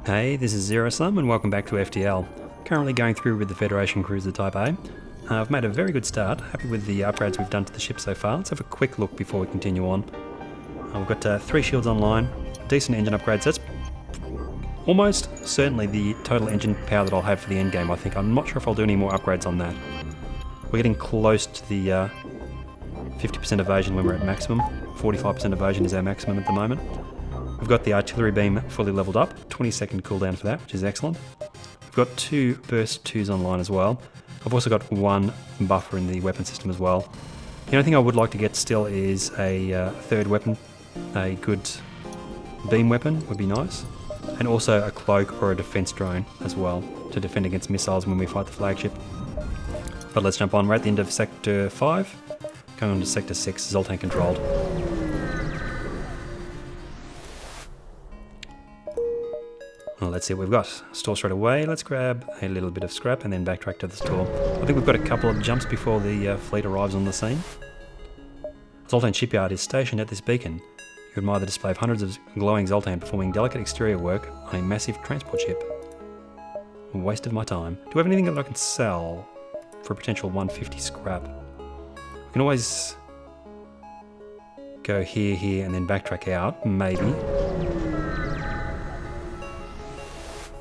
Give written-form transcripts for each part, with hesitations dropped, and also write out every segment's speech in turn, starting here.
Hey, this is Zero Sum and welcome back to FTL. Currently going through with the Federation Cruiser Type A. I've made a very good start, happy with the upgrades we've done to the ship so far. Let's have a quick look before we continue on. We've got 3 shields online, decent engine upgrades. That's almost certainly the total engine power that I'll have for the end game, I think. I'm not sure if I'll do any more upgrades on that. We're getting close to the 50% evasion when we're at maximum. 45% evasion is our maximum at the moment. We've got the artillery beam fully leveled up, 20-second cooldown for that, which is excellent. We've got 2 burst 2s online as well. I've also got 1 buffer in the weapon system as well. The only thing I would like to get still is a third weapon. A good beam weapon would be nice. And also a cloak or a defense drone as well to defend against missiles when we fight the flagship. But let's jump on. We're at the end of Sector 5, going on to Sector 6, Zoltan controlled. Well, let's see what we've got. Store straight away. Let's grab a little bit of scrap and then backtrack to the store. I think we've got a couple of jumps before the fleet arrives on the scene. Zoltan shipyard is stationed at this beacon. You admire the display of hundreds of glowing Zoltan performing delicate exterior work on a massive transport ship. A waste of my time. Do we have anything that I can sell for a potential 150 scrap? We can always go here, and then backtrack out, maybe.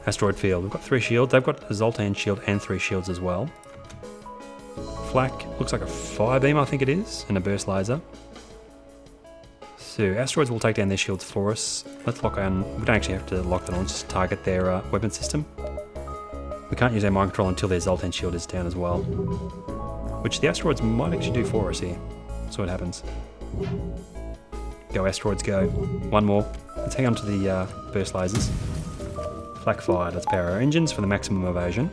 Asteroid field. We've got 3 shields. They've got a Zoltan shield and 3 shields as well. Flak looks like a fire beam, I think it is, and a burst laser. So asteroids will take down their shields for us. Let's lock on. We don't actually have to lock that on, just target their weapon system. We can't use our mind control until their Zoltan shield is down as well, which the asteroids might actually do for us here. So what happens? Go asteroids, go. 1 more. Let's hang on to the burst lasers. Flak fired. Let's power our engines for the maximum evasion.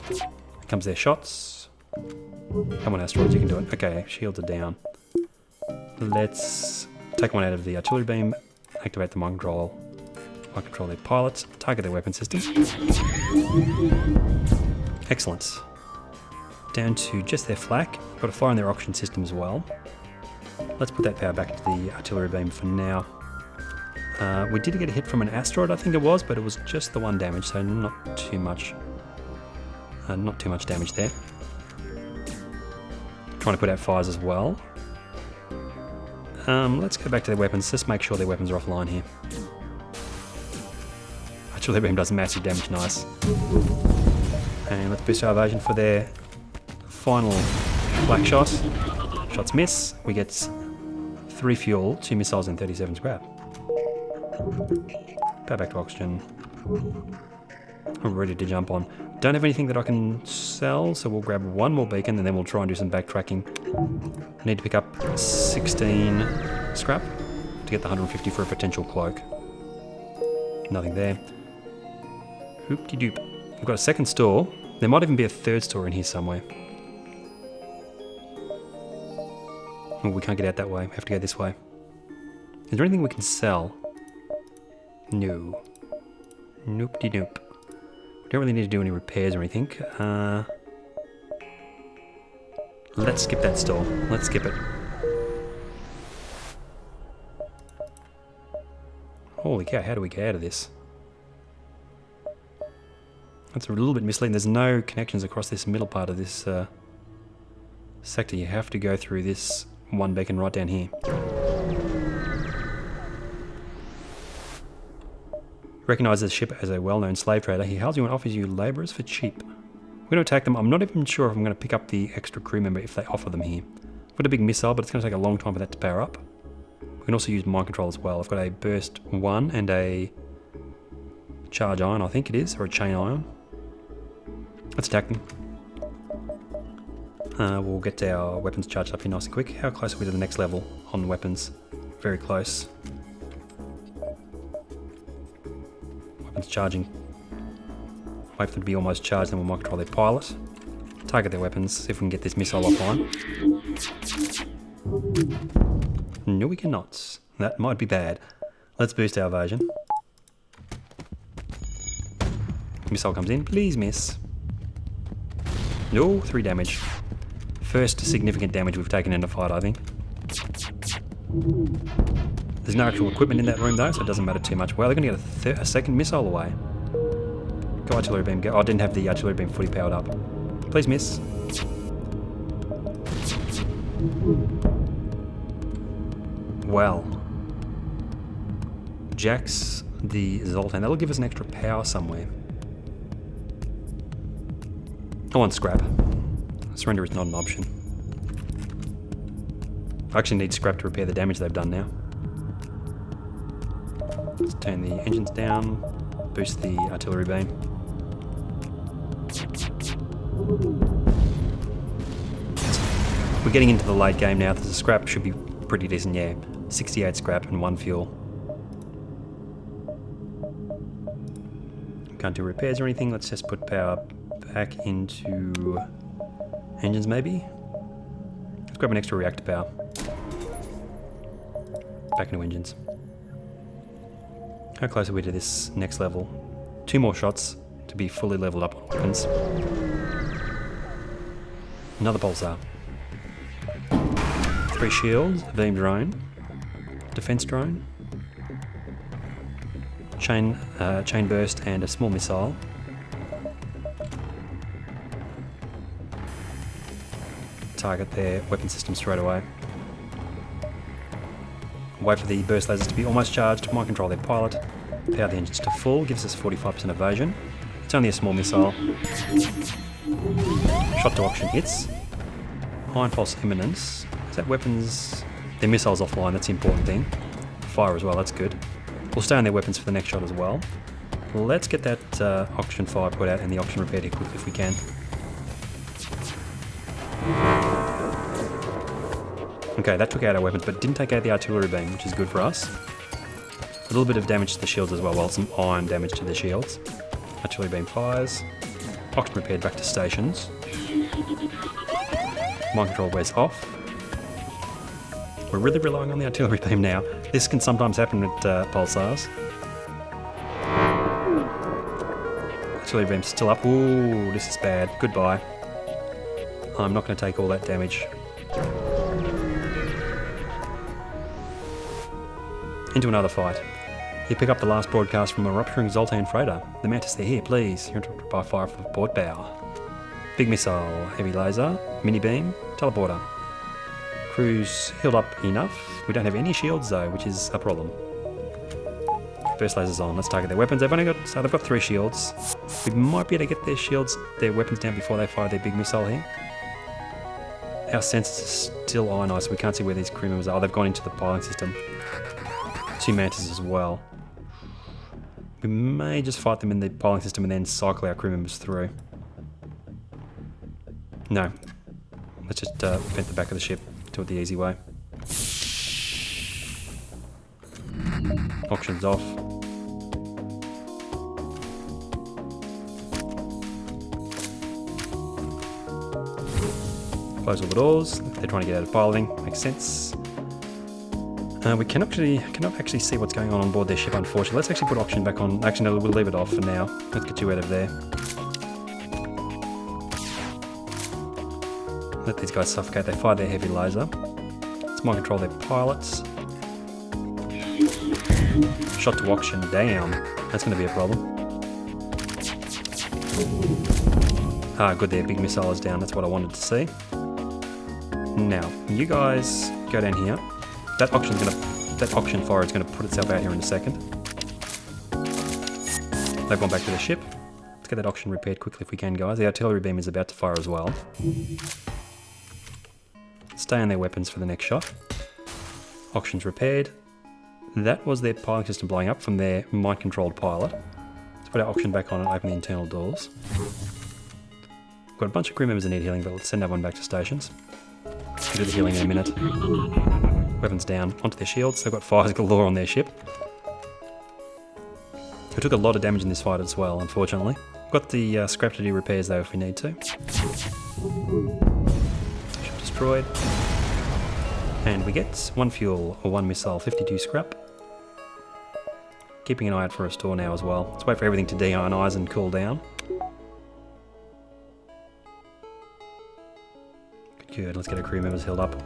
Here comes their shots. Come on, asteroids, you can do it. Okay, shields are down. Let's take one out of the artillery beam, activate the mind control their pilots, target their weapon system. Excellent. Down to just their flak. Got a fire on their oxygen system as well. Let's put that power back into the artillery beam for now. We did get a hit from an asteroid, I think it was, but it was just the 1 damage, so not too much damage there. Trying to put out fires as well. Let's go back to their weapons, just make sure their weapons are offline here. Artillery beam does massive damage, nice. And let's boost our evasion for their final flak shot. Shots miss, we get 3 fuel, 2 missiles and 37 scrap. Power back to oxygen. We're ready to jump on. Don't have anything that I can sell, so we'll grab 1 more beacon and then we'll try and do some backtracking. I need to pick up 16 scrap to get the 150 for a potential cloak. Nothing there. Hoop-de-doop. We've got a second store. There might even be a third store in here somewhere. Oh, we can't get out that way. We have to go this way. Is there anything we can sell? No. Nope-de-doop. We don't really need to do any repairs or anything. Let's skip that store. Let's skip it. Holy cow, how do we get out of this? That's a little bit misleading. There's no connections across this middle part of this sector. You have to go through this 1 beacon right down here. Recognises the ship as a well-known slave trader. He hails you and offers you labourers for cheap. We're going to attack them. I'm not even sure if I'm going to pick up the extra crew member if they offer them here. I've got a big missile, but it's going to take a long time for that to power up. We can also use mind control as well. I've got a burst 1 and a charge ion, I think it is, or a chain ion. Let's attack them. We'll get our weapons charged up here nice and quick. How close are we to the next level on the weapons? Very close. Weapons charging. Wait for them to be almost charged, then we'll mind control their pilot. Target their weapons, see if we can get this missile offline. No, we cannot. That might be bad. Let's boost our evasion. Missile comes in. Please miss. No, 3 damage. First significant damage we've taken in a fight, I think. There's no actual equipment in that room though, so it doesn't matter too much. Well, they're going to get a second missile away. Go artillery beam, go. Oh, I didn't have the artillery beam fully powered up. Please miss. Well. Jacks the Zoltan. That'll give us an extra power somewhere. I want scrap. Surrender is not an option. I actually need scrap to repair the damage they've done now. Let's turn the engines down, boost the artillery beam. We're getting into the late game now. The scrap should be pretty decent, yeah. 68 scrap and 1 fuel. Can't do repairs or anything. Let's just put power back into engines maybe. Let's grab an extra reactor power. Back into engines. How close are we to this next level? 2 more shots to be fully leveled up on weapons. Another pulsar. 3 shields, a beam drone, defense drone, chain burst and a small missile. Target their weapon system straight away. Wait for the burst lasers to be almost charged, mind control their pilot, power the engines to full, gives us 45% evasion. It's only a small missile. Shot to auction hits. Iron pulse imminence. Is that weapons? Their missiles offline, that's the important thing. Fire as well, that's good. We'll stay on their weapons for the next shot as well. Let's get that auction fire put out and the auction repaired here quickly if we can. Okay, that took out our weapons, but didn't take out the artillery beam, which is good for us. A little bit of damage to the shields as well, some iron damage to the shields. Artillery beam fires. Auction repaired back to stations. Mind control wears off. We're really relying on the artillery beam now. This can sometimes happen with pulsars. Artillery beam's still up. Ooh, this is bad. Goodbye. I'm not going to take all that damage. Into another fight. You pick up the last broadcast from a rupturing Zoltan freighter. The Mantis, they're here, please. You're interrupted by fire from port bow. Big missile, heavy laser, mini beam, teleporter. Crew's healed up enough. We don't have any shields though, which is a problem. Burst lasers on. Let's target their weapons. They've got 3 shields. We might be able to get their weapons down before they fire their big missile here. Our sensors are still ionized, so we can't see where these crew members are. They've gone into the piling system. 2 mantis as well. We may just fight them in the piling system and then cycle our crew members through. No. Let's just vent the back of the ship. Do it the easy way. Auctions off. Close all the doors. They're trying to get out of piloting. Makes sense. We cannot actually see what's going on board their ship, unfortunately. Let's actually put auction back on. Actually, no, we'll leave it off for now. Let's get you out of there. Let these guys suffocate. They fire their heavy laser. Let's mind control their pilots. Shot to auction down. That's going to be a problem. Ah, good, their big missile is down. That's what I wanted to see. Now, you guys go down here. That auction fire is gonna put itself out here in a second. They've gone back to the ship. Let's get that auction repaired quickly if we can, guys. The artillery beam is about to fire as well. Stay on their weapons for the next shot. Auction's repaired. That was their piling system blowing up from their mind-controlled pilot. Let's put our auction back on and open the internal doors. We've got a bunch of crew members that need healing, but let's send everyone back to stations. We'll do the healing in a minute. Weapons down onto their shields. They've got fires galore on their ship. We took a lot of damage in this fight as well, unfortunately. We've got the scrap to do repairs though if we need to. Ship destroyed. And we get 1 fuel or 1 missile, 52 scrap. Keeping an eye out for a store now as well. Let's wait for everything to deionize and cool down. Good, let's get our crew members healed up.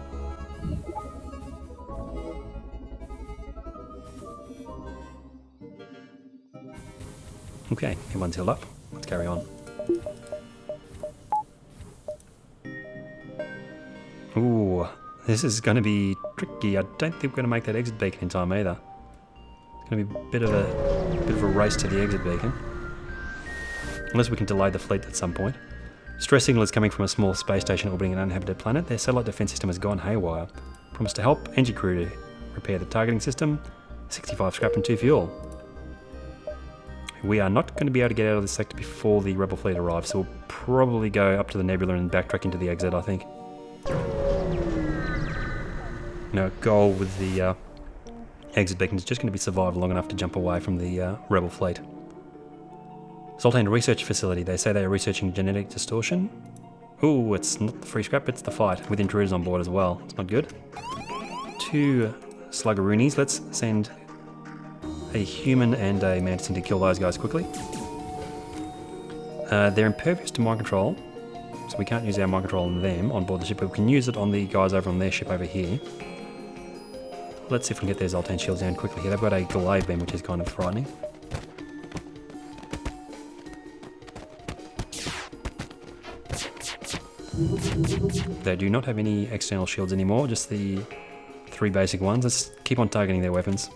Okay, everyone's healed up. Let's carry on. Ooh, this is going to be tricky. I don't think we're going to make that exit beacon in time either. It's going to be a bit of a race to the exit beacon. Unless we can delay the fleet at some point. Stress signal is coming from a small space station orbiting an uninhabited planet. Their satellite defense system has gone haywire. Promise to help engine crew to repair the targeting system. 65 scrap and 2 fuel. We are not going to be able to get out of this sector before the rebel fleet arrives, so we'll probably go up to the nebula and backtrack into the exit, I think. Our goal with the exit beacon is just going to be survive long enough to jump away from the rebel fleet. Zoltan Research Facility. They say they are researching genetic distortion. Ooh, it's not the free scrap, it's the fight, with intruders on board as well. It's not good. 2 sluggeroonies. Let's send a human and a mantis in to kill those guys quickly. They're impervious to mind control, so we can't use our mind control on them on board the ship, but we can use it on the guys over on their ship over here. Let's see if we can get their Zoltan shields down quickly here. They've got a glaive beam, which is kind of frightening. They do not have any external shields anymore, just the 3 basic ones. Let's keep on targeting their weapons.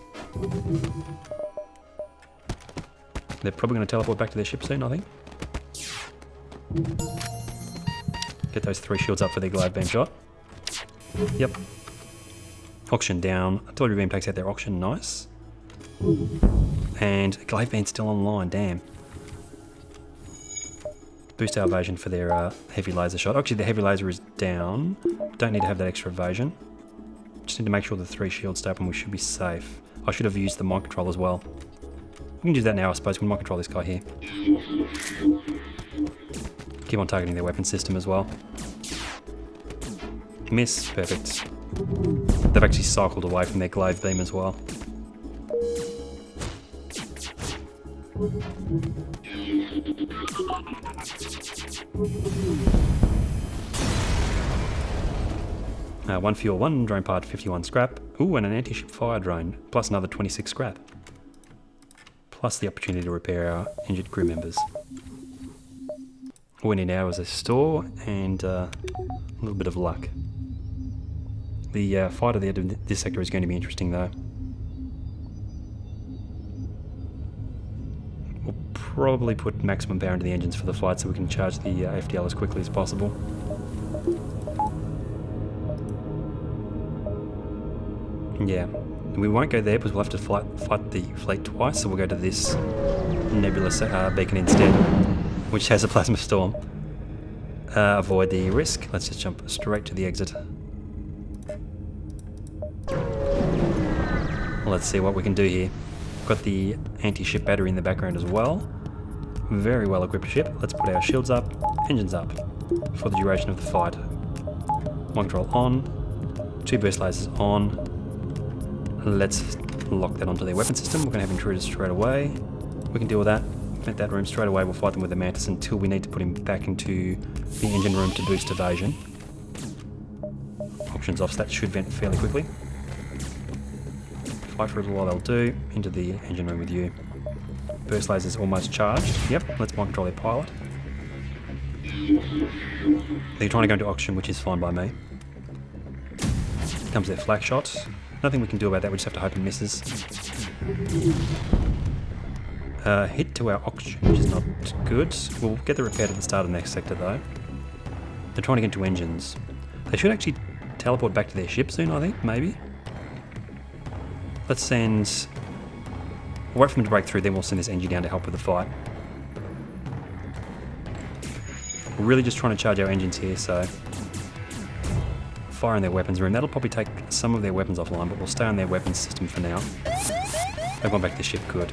They're probably going to teleport back to their ship soon, I think. Get those 3 shields up for their glaive beam shot. Yep. Oxygen down. Artillery beam takes out their oxygen, nice. And glaive beam's still online, damn. Boost our evasion for their heavy laser shot. Actually, the heavy laser is down. Don't need to have that extra evasion. Just need to make sure the 3 shields stay up and we should be safe. I should have used the mind control as well. We can do that now, I suppose. We can mind control this guy here. Keep on targeting their weapon system as well. Miss. Perfect. They've actually cycled away from their glaive beam as well. One fuel, 1 drone part, 51 scrap. Ooh, and an anti-ship fire drone, plus another 26 scrap. Plus the opportunity to repair our injured crew members. All we need now is a store and a little bit of luck. The fight at the end of this sector is going to be interesting though. We'll probably put maximum power into the engines for the flight so we can charge the FTL as quickly as possible. Yeah, we won't go there because we'll have to fight the fleet twice, so we'll go to this nebula beacon instead, which has a plasma storm. Avoid the risk. Let's just jump straight to the exit. Let's see what we can do here. Got the anti-ship battery in the background as well. Very well equipped ship. Let's put our shields up, engines up for the duration of the fight. Mind control on, 2 burst lasers on. Let's lock that onto their weapon system. We're going to have intruders straight away. We can deal with that. Vent that room straight away. We'll fight them with the mantis until we need to put him back into the engine room to boost evasion. Options off, so that should vent fairly quickly. Fight for a little while, they'll do. Into the engine room with you. Burst lasers almost charged. Yep, let's mind control their pilot. They're trying to go into oxygen, which is fine by me. Here comes their flak shot. Nothing we can do about that, we just have to hope it misses. Hit to our oxygen, which is not good. We'll get the repair at the start of the next sector though. They're trying to get into engines. They should actually teleport back to their ship soon, I think, maybe. Let's send... We'll wait for them to break through, then we'll send this engine down to help with the fight. We're really just trying to charge our engines here, so... Fire in their weapons room. That'll probably take some of their weapons offline, but we'll stay on their weapons system for now. They've gone back to the ship, good.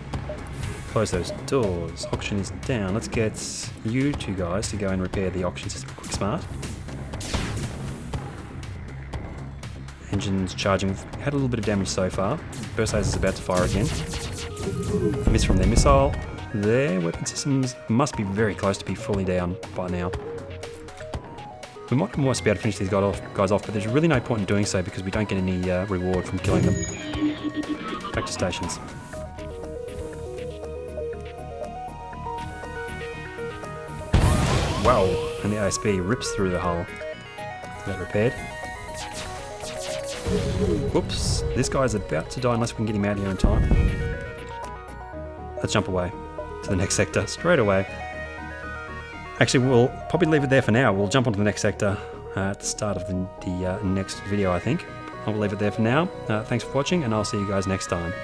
Close those doors. Oxygen is down. Let's get you 2 guys to go and repair the oxygen system quick smart. Engine's charging. We've had a little bit of damage so far. Burst laser is about to fire again. Miss from their missile. Their weapon systems must be very close to be fully down by now. We might almost be able to finish these guys off, but there's really no point in doing so because we don't get any reward from killing them. Back to stations. Wow, and the ASB rips through the hull. Is that repaired? Whoops, this guy's about to die unless we can get him out of here in time. Let's jump away to the next sector straight away. Actually, we'll probably leave it there for now. We'll jump onto the next sector at the start of the next video, I think. I'll leave it there for now. Thanks for watching, and I'll see you guys next time.